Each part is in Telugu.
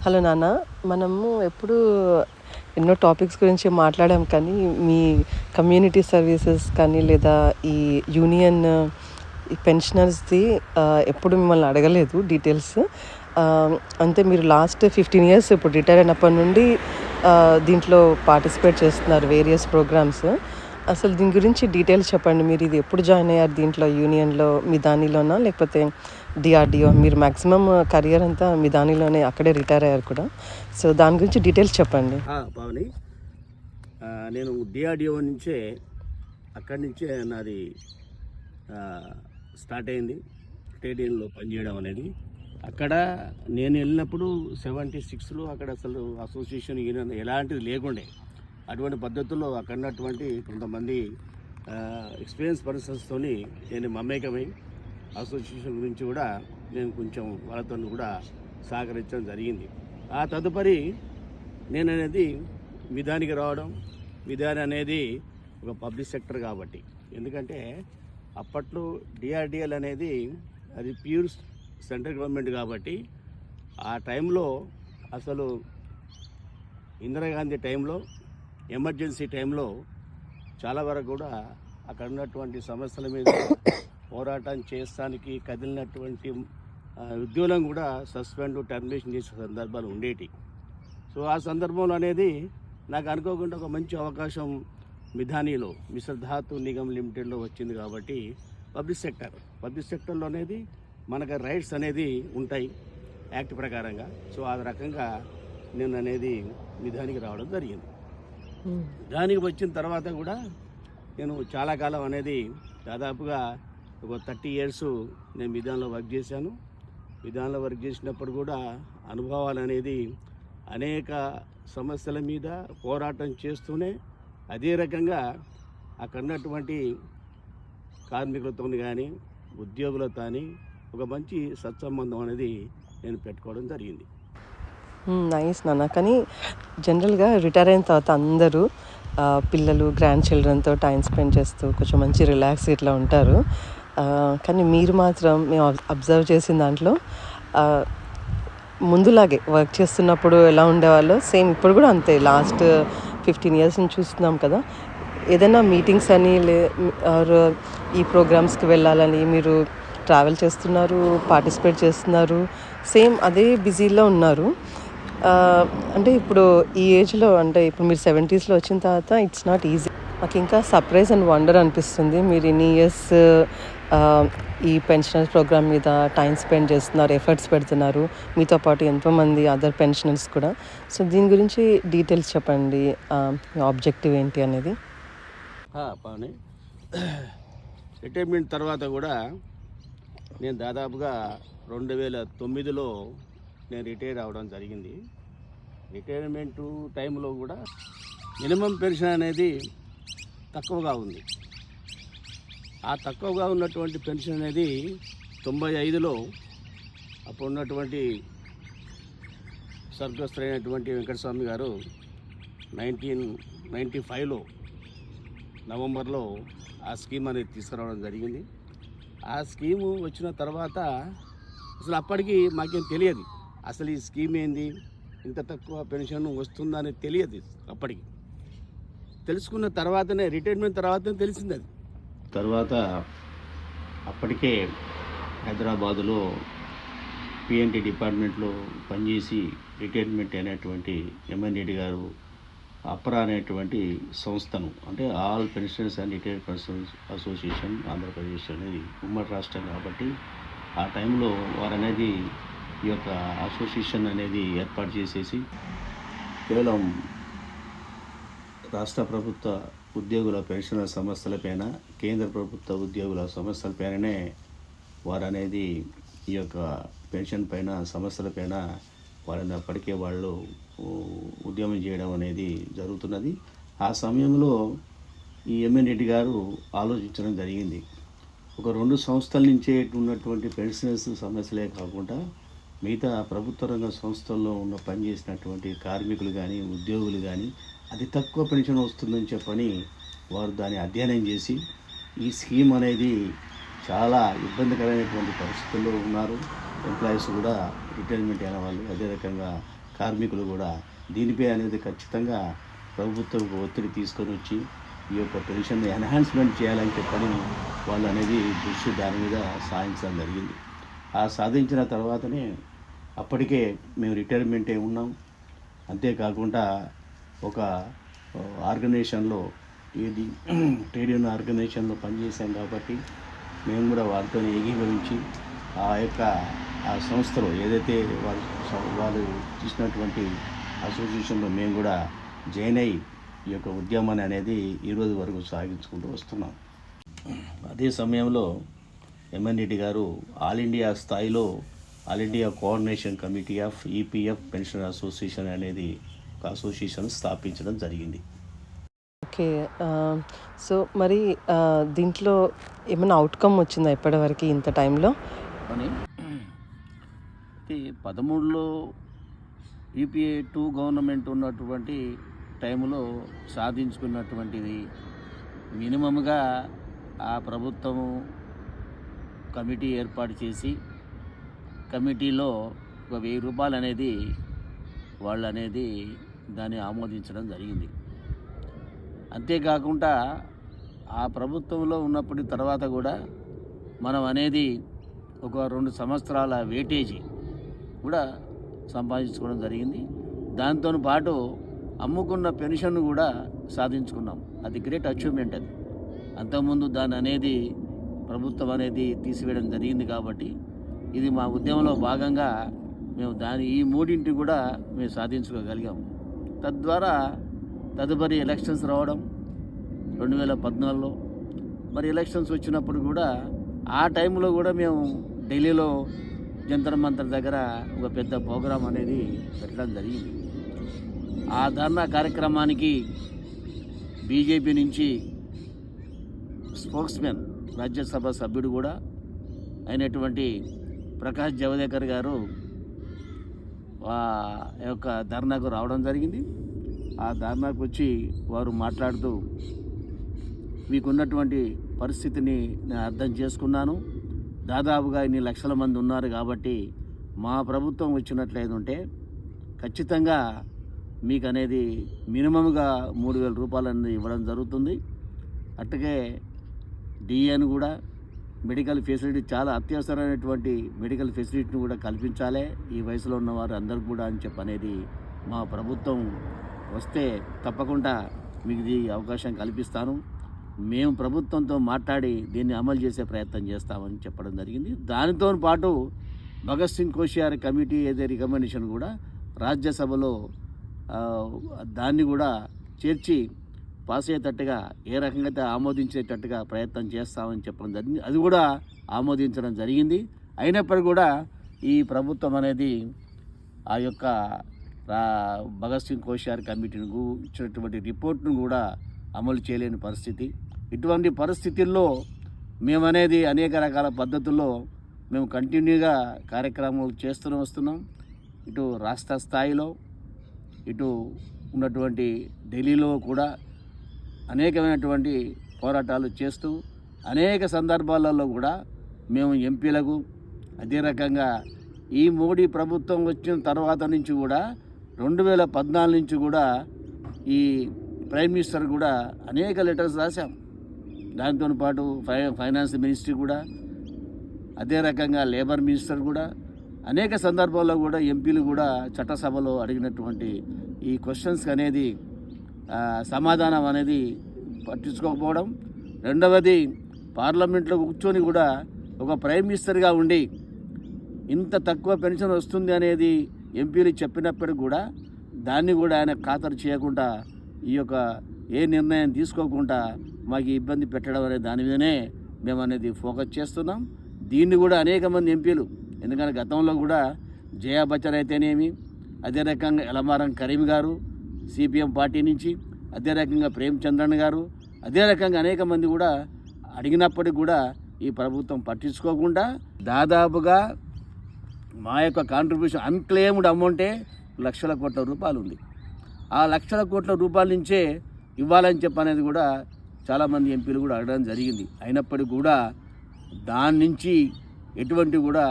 హలో నాన్న. మనము ఎప్పుడూ ఎన్నో టాపిక్స్ గురించి మాట్లాడాం కానీ, మీ కమ్యూనిటీ సర్వీసెస్ కానీ, లేదా ఈ యూనియన్ ఈ పెన్షనర్స్‌ది ఎప్పుడు మిమ్మల్ని అడగలేదు డీటెయిల్స్. అంటే మీరు లాస్ట్ 15 ఇయర్స్ ఇప్పుడు రిటైర్ అయినప్పటి నుండి దీంట్లో పార్టిసిపేట్ చేస్తున్నారు వేరియస్ ప్రోగ్రామ్స్. అసలు దీని గురించి డీటెయిల్స్ చెప్పండి. మీరు ఇది ఎప్పుడు జాయిన్ అయ్యారు దీంట్లో యూనియన్‌లో? మిదానిలోనా? లేకపోతే డిఆర్‌డిఓ? మీరు మాక్సిమం కెరియర్ అంతా మిదానిలోనే అక్కడే రిటైర్ అయ్యారు కూడా. సో, దాని గురించి డీటెయిల్స్ చెప్పండి. పావని, నేను డిఆర్డిఓ నుంచే అక్కడి నుంచే నాది స్టార్ట్ అయింది స్టేడియంలో పనిచేయడం అనేది. అక్కడ నేను వెళ్ళినప్పుడు 76లో అక్కడ అసలు అసోసియేషన్ యూనియన్ ఎలాంటిది లేకుండే. అటువంటి పద్ధతుల్లో అక్కడ ఉన్నటువంటి కొంతమంది ఎక్స్పీరియన్స్ పర్సన్స్తో నేను మమేకమై అసోసియేషన్ గురించి కూడా నేను కొంచెం వాళ్ళతో కూడా సహకరించడం జరిగింది. ఆ తదుపరి నేను అనేది విధానికి రావడం. విధాని అనేది ఒక పబ్లిక్ సెక్టర్ కాబట్టి, ఎందుకంటే అప్పట్లో డిఆర్డిఎల్ అనేది అది ప్యూర్ సెంట్రల్ గవర్నమెంట్ కాబట్టి ఆ టైంలో అసలు ఇందిరాగాంధీ టైంలో ఎమర్జెన్సీ టైంలో చాలా వరకు కూడా అక్కడ ఉన్నటువంటి సమస్యల మీద పోరాటం చేస్తానికి కదిలినటువంటి ఉద్యోగం కూడా సస్పెండ్ టర్మినేషన్ చేసే సందర్భాలు ఉండేటి. సో ఆ సందర్భంలో అనేది నాకు అనుకోకుండా ఒక మంచి అవకాశం మిధానీలో మిశ్ర ధాతు నిగమ్ లిమిటెడ్లో వచ్చింది కాబట్టి పబ్లిక్ సెక్టర్లో అనేది మనకు రైట్స్ అనేది ఉంటాయి యాక్ట్ ప్రకారంగా. సో ఆ రకంగా నేను అనేది మిధానికి రావడం జరిగింది. దానికి వచ్చిన తర్వాత కూడా నేను చాలా కాలం అనేది దాదాపుగా ఒక 30 ఇయర్స్ నేను విధానంలో వర్క్ చేశాను. విధానంలో వర్క్ చేసినప్పుడు కూడా అనుభవాలు అనేది అనేక సమస్యల మీద పోరాటం చేస్తూనే అదే రకంగా అక్కడ ఉన్నటువంటి కార్మికులతో కానీ ఉద్యోగులతో కానీ ఒక మంచి సత్సంబంధం అనేది నేను పెట్టుకోవడం జరిగింది. నైస్ నాన్న. కానీ జనరల్గా రిటైర్ అయిన తర్వాత అందరూ పిల్లలు గ్రాండ్ చిల్డ్రన్తో టైం స్పెండ్ చేస్తూ కొంచెం మంచి రిలాక్స్ ఇట్లా ఉంటారు. కానీ మీరు మాత్రం మేము అబ్జర్వ్ చేసిన దాంట్లో ముందులాగే వర్క్ చేస్తున్నప్పుడు ఎలా ఉండేవాళ్ళో సేమ్ ఇప్పుడు కూడా అంతే. లాస్ట్ 15 ఇయర్స్ నుంచి చూస్తున్నాం కదా. ఏదైనా మీటింగ్స్ అని ఆర్ ఈ ప్రోగ్రామ్స్కి వెళ్ళాలని మీరు ట్రావెల్ చేస్తున్నారు, పార్టిసిపేట్ చేస్తున్నారు, సేమ్ అదే బిజీలో ఉన్నారు. అంటే ఇప్పుడు ఈ ఏజ్లో, అంటే ఇప్పుడు మీరు 70sలో వచ్చిన తర్వాత ఇట్స్ నాట్ ఈజీ. నాకు ఇంకా సర్ప్రైజ్ అండ్ వండర్ అనిపిస్తుంది. మీరు ఇన్ని ఇయర్స్ ఈ పెన్షనర్స్ ప్రోగ్రామ్ మీద టైం స్పెండ్ చేస్తున్నారు, ఎఫర్ట్స్ పెడుతున్నారు, మీతో పాటు ఎంతోమంది అదర్ పెన్షనర్స్ కూడా. సో దీని గురించి డీటెయిల్స్ చెప్పండి, ఆబ్జెక్టివ్ ఏంటి అనేది. పావని, రిటైర్మెంట్ తర్వాత కూడా నేను దాదాపుగా 2009లో నేను రిటైర్ అవ్వడం జరిగింది. రిటైర్మెంట్ టైంలో కూడా మినిమం పెన్షన్ అనేది తక్కువగా ఉంది. ఆ తక్కువగా ఉన్నటువంటి పెన్షన్ అనేది 95లో అప్పుడు ఉన్నటువంటి స్వర్గస్థులైనటువంటి వెంకటస్వామి గారు 1995లో నవంబర్లో ఆ స్కీమ్ అనేది తీసుకురావడం జరిగింది. ఆ స్కీము వచ్చిన తర్వాత అసలు అప్పటికి మాకేం తెలియదు, అసలు ఈ స్కీమ్ ఏంది, ఇంత తక్కువ పెన్షన్ వస్తుందని తెలియదు. అప్పటికి తెలుసుకున్న తర్వాతనే, రిటైర్మెంట్ తర్వాతనే తెలిసింది అది. తర్వాత అప్పటికే హైదరాబాదులో పిఎన్టీ డిపార్ట్మెంట్లో పనిచేసి రిటైర్మెంట్ అయినటువంటి ఎంఎన్ రెడ్డి గారు అప్రా అనేటువంటి సంస్థను, అంటే all pensioners and retired persons association Andhra Pradesh అనేది ఉమ్మడి రాష్ట్రం కాబట్టి ఆ టైంలో వారు అనేది ఈ యొక్క అసోసియేషన్ అనేది ఏర్పాటు చేసేసి కేవలం రాష్ట్ర ప్రభుత్వ ఉద్యోగుల పెన్షనర్ సమస్యలపైన, కేంద్ర ప్రభుత్వ ఉద్యోగుల సమస్యలపైననే వారు అనేది ఈ యొక్క పెన్షన్ పైన సమస్యలపైన వారిని అప్పటికే వాళ్ళు ఉద్యమం చేయడం అనేది జరుగుతున్నది. ఆ సమయంలో ఈ ఎంఎన్ రెడ్డి గారు ఆలోచించడం జరిగింది, ఒక 2 సంస్థల నుంచే ఉన్నటువంటి పెన్షనర్స్ సమస్యలే కాకుండా మిగతా ప్రభుత్వ రంగ సంస్థల్లో ఉన్న పనిచేసినటువంటి కార్మికులు కానీ ఉద్యోగులు కానీ అతి తక్కువ పెన్షన్ వస్తుందని చెప్పని వారు దాన్ని అధ్యయనం చేసి ఈ స్కీమ్ అనేది చాలా ఇబ్బందికరమైనటువంటి పరిస్థితుల్లో ఉన్నారు. ఎంప్లాయీస్ కూడా రిటైర్మెంట్ అయిన వాళ్ళు, అదే రకంగా కార్మికులు కూడా దీనిపై అనేది ఖచ్చితంగా ప్రభుత్వం ఒత్తిడి తీసుకొని వచ్చి ఈ యొక్క పెన్షన్ ఎన్హాన్స్మెంట్ చేయాలని చెప్పని వాళ్ళు అనేది దృష్టి దాని మీద సాధించడం జరిగింది. ఆ సాధించిన తర్వాతనే అప్పటికే మేము రిటైర్మెంట్ అయి ఉన్నాం. అంతేకాకుండా ఒక ఆర్గనైజేషన్లో ఏది ట్రేడ్ యూనియన్ ఆర్గనైజేషన్లో పనిచేసాం కాబట్టి మేము కూడా వాళ్ళతో ఏకీభవించి ఆ సంస్థలో ఏదైతే వాళ్ళు చేసినటువంటి అసోసియేషన్లో మేము కూడా జాయిన్ అయ్యి ఈ యొక్క ఉద్యమాన్ని అనేది ఈరోజు వరకు సాగించుకుంటూ వస్తున్నాం. అదే సమయంలో ఎంఎన్ రెడ్డి గారు ఆల్ ఇండియా స్థాయిలో all India coordination committee of EPF pension association అనేది ఒక అసోసియేషన్ స్థాపించడం జరిగింది. ఓకే. సో మరి దీంట్లో ఏమైనా అవుట్కమ్ వచ్చిందా ఇప్పటివరకు ఇంత టైంలో? అని 13లో యూపీఏ 2 గవర్నమెంట్ ఉన్నటువంటి టైంలో సాధించుకున్నటువంటిది మినిమంగా ఆ ప్రభుత్వము కమిటీ ఏర్పాటు చేసి కమిటీలో ఒక 1000 రూపాయలు అనేది వాళ్ళు అనేది దాన్ని ఆమోదించడం జరిగింది. అంతేకాకుండా ఆ ప్రభుత్వంలో ఉన్నప్పటి తర్వాత కూడా మనం అనేది ఒక 2 సంవత్సరాల వేటేజీ కూడా సంపాదించుకోవడం జరిగింది. దాంతో పాటు అమ్ముకున్న పెన్షన్ కూడా సాధించుకున్నాం. అది గ్రేట్ అచీవ్మెంట్. అది అంతకుముందు దాన్ని అనేది ప్రభుత్వం అనేది తీసివేయడం జరిగింది. కాబట్టి ఇది మా ఉద్యమంలో భాగంగా మేము ఈ మూడింటి కూడా మేము సాధించుకోగలిగాం. తద్వారా తదుపరి ఎలక్షన్స్ రావడం 2014లో మరి ఎలక్షన్స్ వచ్చినప్పుడు కూడా ఆ టైంలో కూడా మేము ఢిల్లీలో జంతర్ మంతర్ దగ్గర ఒక పెద్ద ప్రోగ్రాం అనేది పెట్టడం జరిగింది. ఆ ధర్నా కార్యక్రమానికి బీజేపీ నుంచి స్పోక్స్మెన్ రాజ్యసభ సభ్యుడు కూడా అయినటువంటి ప్రకాష్ జవదేకర్ గారు ఆ యొక్క ధర్నాకు రావడం జరిగింది. ఆ ధర్నాకు వచ్చి వారు మాట్లాడుతూ మీకున్నటువంటి పరిస్థితిని నేను అర్థం చేసుకున్నాను. దాదాపుగా ఇన్ని లక్షల మంది ఉన్నారు కాబట్టి మా ప్రభుత్వం వచ్చినట్లయితే ఖచ్చితంగా మీకు అనేది మినిమంగా 3000 రూపాయలు అనేది ఇవ్వడం జరుగుతుంది. అట్లాగే డిఎన్ కూడా మెడికల్ ఫెసిలిటీ చాలా అత్యవసరమైనటువంటి మెడికల్ ఫెసిలిటీని కూడా కల్పించాలి ఈ వయసులో ఉన్నవారు అందరికీ కూడా అని చెప్పనేది మా ప్రభుత్వం వస్తే తప్పకుండా మీకు ఇది అవకాశం కల్పిస్తాను. మేము ప్రభుత్వంతో మాట్లాడి దీన్ని అమలు చేసే ప్రయత్నం చేస్తామని చెప్పడం జరిగింది. దానితో పాటు భగత్ సింగ్ కోశ్యారి కమిటీ ఏదే రికమెండేషన్ కూడా రాజ్యసభలో దాన్ని కూడా చేర్చి పాస్ అయ్యేటట్టుగా ఏ రకంగా అయితే ఆమోదించేటట్టుగా ప్రయత్నం చేస్తామని చెప్పడం జరిగింది. అది కూడా ఆమోదించడం జరిగింది. అయినప్పటికీ కూడా ఈ ప్రభుత్వం అనేది ఆ యొక్క భగత్ సింగ్ కోశ్యారి కమిటీని ఇచ్చినటువంటి రిపోర్ట్ను కూడా అమలు చేయలేని పరిస్థితి. ఇటువంటి పరిస్థితుల్లో మేమనేది అనేక రకాల పద్ధతుల్లో మేము కంటిన్యూగా కార్యక్రమాలు చేస్తూనే వస్తున్నాం. ఇటు రాష్ట్ర స్థాయిలో ఇటు ఉన్నటువంటి ఢిల్లీలో కూడా అనేకమైనటువంటి పోరాటాలు చేస్తూ అనేక సందర్భాలలో కూడా మేము ఎంపీలకు అదే రకంగా ఈ మోడీ ప్రభుత్వం వచ్చిన తర్వాత నుంచి కూడా 2014 నుంచి కూడా ఈ ప్రైమ్ మినిస్టర్ కూడా అనేక లెటర్స్ రాశాం. దాంతో పాటు ఫైనాన్స్ మినిస్ట్రీ కూడా అదే రకంగా లేబర్ మినిస్టర్ కూడా అనేక సందర్భాల్లో కూడా ఎంపీలు కూడా చట్టసభలో అడిగినటువంటి ఈ క్వశ్చన్స్కి అనేది సమాధానం అనేది పట్టించుకోకపోవడం. రెండవది పార్లమెంట్లో కూర్చొని కూడా ఒక ప్రైమ్ మినిస్టర్గా ఉండి ఇంత తక్కువ పెన్షన్ వస్తుంది అనేది ఎంపీలు చెప్పినప్పటికి కూడా దాన్ని కూడా ఆయన ఖాతరు చేయకుండా ఈ యొక్క ఏ నిర్ణయం తీసుకోకుండా మాకు ఇబ్బంది పెట్టడం అనే దాని మీదనే మేము అనేది ఫోకస్ చేస్తున్నాం. దీన్ని కూడా అనేక మంది ఎంపీలు, ఎందుకంటే గతంలో కూడా జయా బచ్చన్ అయితేనేమి, అదే రకంగా ఎలమారం కరీం గారు సిపిఎం పార్టీ నుంచి, అదే రకంగా ప్రేమచంద్రన్ గారు, అదే రకంగా అనేక మంది కూడా అడిగినప్పటికి కూడా ఈ ప్రభుత్వం పట్టించుకోకుండా దాదాపుగా మా యొక్క కాంట్రిబ్యూషన్ అన్క్లెయిమ్డ్ అమౌంటే లక్షల కోట్ల రూపాయలు ఉంది. ఆ లక్షల కోట్ల రూపాయల నుంచే ఇవ్వాలని చెప్పనేది కూడా చాలామంది ఎంపీలు కూడా అడగడం జరిగింది. అయినప్పటికీ కూడా దాని నుంచి ఎటువంటి కూడా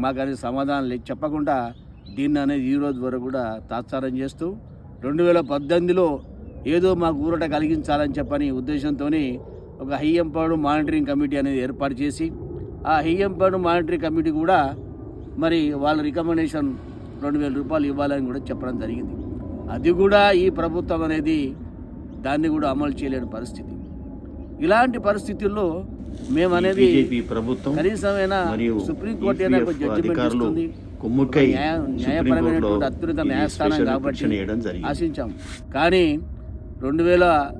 మాకు అనేది సమాధానం చెప్పకుండా దీన్ని అనేది ఈ రోజు వరకు కూడా తాత్సారం చేస్తూ 2018లో ఏదో మాకు ఊరట కలిగించాలని చెప్పని ఉద్దేశంతో ఒక హై ఎంపవర్డ్ మానిటరింగ్ కమిటీ అనేది ఏర్పాటు చేసి ఆ హై ఎంపవర్డ్ మానిటరింగ్ కమిటీ కూడా మరి వాళ్ళ రికమెండేషన్ 2,000 రూపాయలు ఇవ్వాలని కూడా చెప్పడం జరిగింది. అది కూడా ఈ ప్రభుత్వం అనేది దాన్ని కూడా అమలు చేయలేని పరిస్థితి. ఇలాంటి పరిస్థితుల్లో మేము అనేది బీజేపీ ప్రభుత్వం కనీసమైన సుప్రీంకోర్టు అయినా ఒక జడ్జిమెంట్ ఇస్తుంది, న్యాయపరమైనటువంటి అత్యున్నత న్యాయస్థానం కాబట్టి ఆశించాం. కానీ 2004,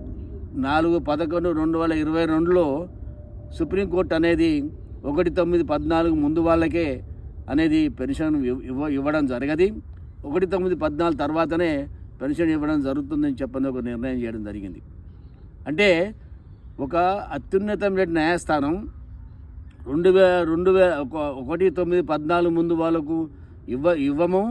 11, 2022లో సుప్రీంకోర్టు అనేది 1914 ముందు వాళ్ళకే అనేది పెన్షన్ ఇవ్వడం జరగది, 1914 తర్వాతనే పెన్షన్ ఇవ్వడం జరుగుతుందని చెప్పని ఒక నిర్ణయం చేయడం జరిగింది. అంటే ఒక అత్యున్నతమైన న్యాయస్థానం 1914 ముందు వాళ్ళకు ఇవ్వము,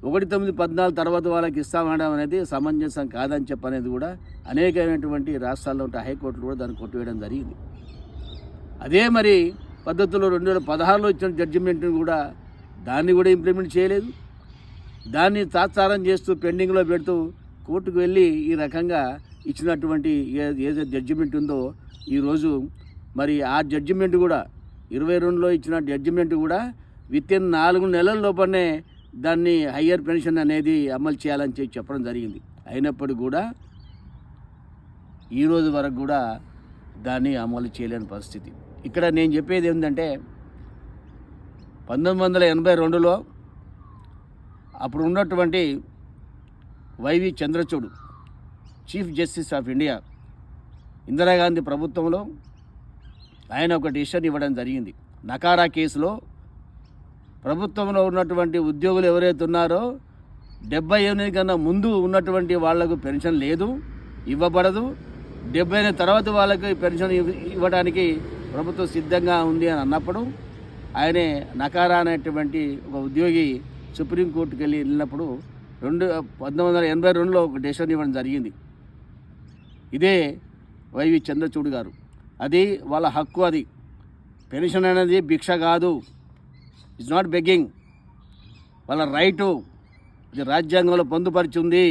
1914 తర్వాత వాళ్ళకి ఇస్తామనడం అనేది సమంజసం కాదని చెప్పనేది కూడా అనేకమైనటువంటి రాష్ట్రాల్లో ఉంటే హైకోర్టులు కూడా దాన్ని కొట్టివేయడం జరిగింది. అదే మరి పద్ధతిలో 2016లో ఇచ్చిన జడ్జిమెంట్ని కూడా దాన్ని కూడా ఇంప్లిమెంట్ చేయలేదు. దాన్ని తాత్సారం చేస్తూ పెండింగ్లో పెడుతూ కోర్టుకు వెళ్ళి ఈ రకంగా ఇచ్చినటువంటి ఏదైతే జడ్జిమెంట్ ఉందో ఈరోజు మరి ఆ జడ్జిమెంట్ కూడా 22లో ఇచ్చిన జడ్జిమెంట్ కూడా వితిన్ 4 నెలల లోపలనే దాన్ని హయ్యర్ పెన్షన్ అనేది అమలు చేయాలని చెప్పడం జరిగింది. అయినప్పటికీ కూడా ఈరోజు వరకు కూడా దాన్ని అమలు చేయలేని పరిస్థితి. ఇక్కడ నేను చెప్పేది ఏంటంటే 1982లో అప్పుడు ఉన్నటువంటి Y V Chandrachud chief justice of India Indira Gandhi ప్రభుత్వంలో ఆయన ఒక డిసిషన్ ఇవ్వడం జరిగింది. నకారా కేసులో ప్రభుత్వంలో ఉన్నటువంటి ఉద్యోగులు ఎవరైతే ఉన్నారో 78 కన్నా ముందు ఉన్నటువంటి వాళ్లకు పెన్షన్ లేదు, ఇవ్వబడదు, 79 తర్వాత వాళ్ళకి పెన్షన్ ఇవ్వడానికి ప్రభుత్వం సిద్ధంగా ఉంది అని అన్నప్పుడు ఆయనే నకారా అనేటువంటి ఒక ఉద్యోగి సుప్రీంకోర్టుకి వెళ్ళినప్పుడు 1982లో ఒక డెసిషన్ ఇవ్వడం జరిగింది. ఇదే వైవి చంద్రచూడ్ గారు, అది వాళ్ళ హక్కు, అది పెన్షన్ అనేది భిక్ష కాదు, ఇట్స్ నాట్ బెగ్గింగ్, వాళ్ళ రైటు, ఇది రాజ్యాంగంలో పొందుపరిచి ఉంది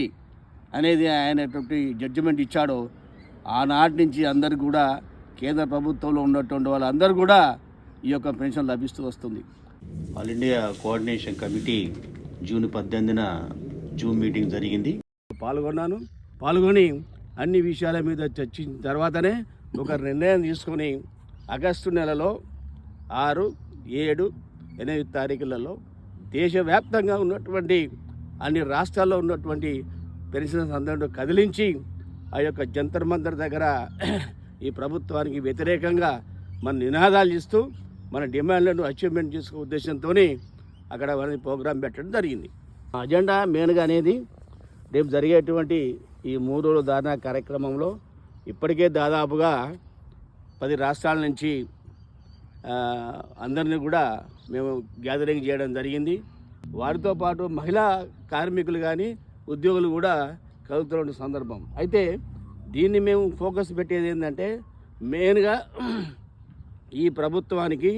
అనేది ఆయనటువంటి జడ్జిమెంట్ ఇచ్చాడు. ఆనాటి నుంచి అందరు కూడా కేంద్ర ప్రభుత్వంలో ఉన్నటువంటి వాళ్ళందరూ కూడా ఈ యొక్క పెన్షన్ లభిస్తూ వస్తుంది. All India coordination committee June 18న జూమ్ మీటింగ్ జరిగింది. పాల్గొని అన్ని విషయాల మీద చర్చించిన తర్వాతనే ఒక నిర్ణయం తీసుకొని ఆగస్టు నెలలో 6, 7, 8 తారీఖులలో దేశవ్యాప్తంగా ఉన్నటువంటి అన్ని రాష్ట్రాల్లో ఉన్నటువంటి పెన్షనర్స్ అందరూ కదిలించి ఆ యొక్క జంతర్ మంతర్ దగ్గర ఈ ప్రభుత్వానికి వ్యతిరేకంగా మన నినాదాలు ఇస్తూ మన డిమాండ్లను అచీవ్మెంట్ చేసుకునే ఉద్దేశంతో అక్కడ ప్రోగ్రాం పెట్టడం జరిగింది. అజెండా మెయిన్గా అనేది రేపు జరిగేటువంటి ఈ 3 రోజుల ధారణ కార్యక్రమంలో ఇప్పటికే దాదాపుగా 10 రాష్ట్రాల నుంచి అందరినీ కూడా మేము గ్యాదరింగ్ చేయడం జరిగింది. వారితో పాటు మహిళా కార్మికులు కానీ ఉద్యోగులు కూడా కలుగుతున్న సందర్భం. అయితే దీన్ని మేము ఫోకస్ పెట్టేది ఏంటంటే మెయిన్గా ఈ ప్రభుత్వానికి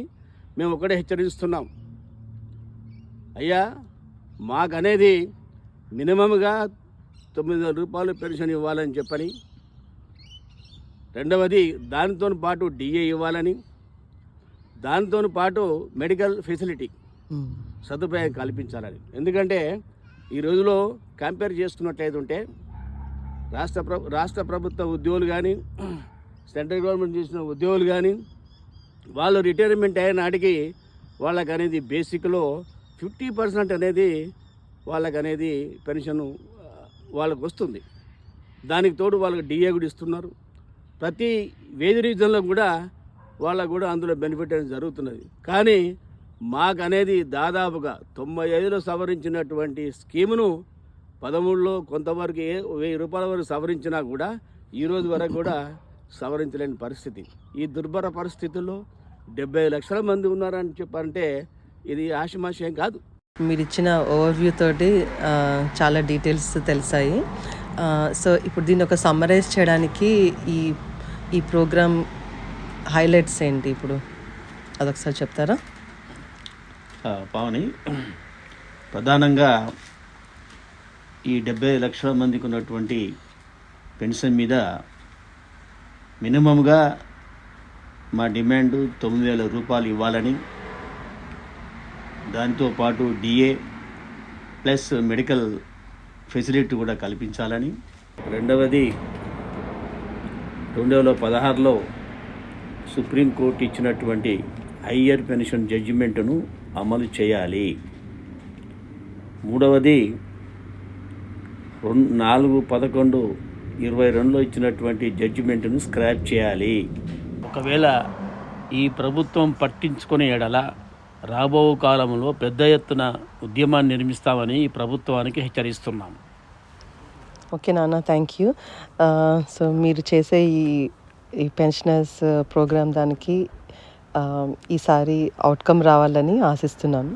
మేము ఒకటే హెచ్చరిస్తున్నాం, అయ్యా మాకనేది మినిమంగా 9,000 రూపాయలు పెన్షన్ ఇవ్వాలని చెప్పని, రెండవది దానితో పాటు డిఏ ఇవ్వాలని, దానితో పాటు మెడికల్ ఫెసిలిటీ సదుపాయం కల్పించాలని. ఎందుకంటే ఈ రోజులో కంపేర్ చేసుకున్నట్లయితే ఉంటే రాష్ట్ర ప్రభుత్వ ఉద్యోగులు కానీ సెంట్రల్ గవర్నమెంట్ చేసిన ఉద్యోగులు కానీ వాళ్ళు రిటైర్మెంట్ అయిన నాటికి వాళ్ళకి అనేది బేసిక్లో 50% అనేది వాళ్ళకి అనేది పెన్షన్ వాళ్ళకు వస్తుంది. దానికి తోడు వాళ్ళకి డిఏ కూడా ఇస్తున్నారు. ప్రతి వేజ్ రీజన్లో కూడా వాళ్ళకు కూడా అందులో బెనిఫిట్ అనేది జరుగుతున్నది. కానీ మాకు అనేది దాదాపుగా 95లో సవరించినటువంటి స్కీమును 13లో కొంతవరకు 1,000 రూపాయల వరకు సవరించినా కూడా ఈరోజు వరకు కూడా సవరించలేని పరిస్థితి. ఈ దుర్భర పరిస్థితుల్లో 70 లక్షల మంది ఉన్నారని చెప్పారంటే ఇది ఆషమాషయం కాదు. మీరు ఇచ్చిన ఓవర్వ్యూ తోటి చాలా డీటెయిల్స్ తెలిసాయి. సో ఇప్పుడు దీన్ని ఒక సమ్మరైజ్ చేయడానికి ఈ ప్రోగ్రామ్ హైలైట్స్ ఏంటి ఇప్పుడు అదొకసారి చెప్తారా? పావని, ప్రధానంగా ఈ 75 లక్షల మందికి ఉన్నటువంటి పెన్షన్ మీద మినిమంగా మా డిమాండ్ 9,000 రూపాయలు ఇవ్వాలని, దాంతోపాటు డిఏ ప్లస్ మెడికల్ ఫెసిలిటీ కూడా కల్పించాలని, రెండవది 2016లో సుప్రీంకోర్టు ఇచ్చినటువంటి హయ్యర్ పెన్షన్ జడ్జిమెంటును అమలు చేయాలి. మూడవది 4/11/22లో ఇచ్చినటువంటి జడ్జిమెంటును స్క్రాప్ చేయాలి. ఒకవేళ ఈ ప్రభుత్వం పట్టించుకునే ఎడల రాబో కాలంలో పెద్ద ఎత్తున ఉద్యమాన్ని నిర్మిస్తామని ఈ ప్రభుత్వానికి హెచ్చరిస్తున్నాం. ఓకే నాన్న, థ్యాంక్ యూ. సో మీరు చేసే ఈ పెన్షనర్స్ ప్రోగ్రామ్ దానికి ఈసారి అవుట్కమ్ రావాలని ఆశిస్తున్నాను.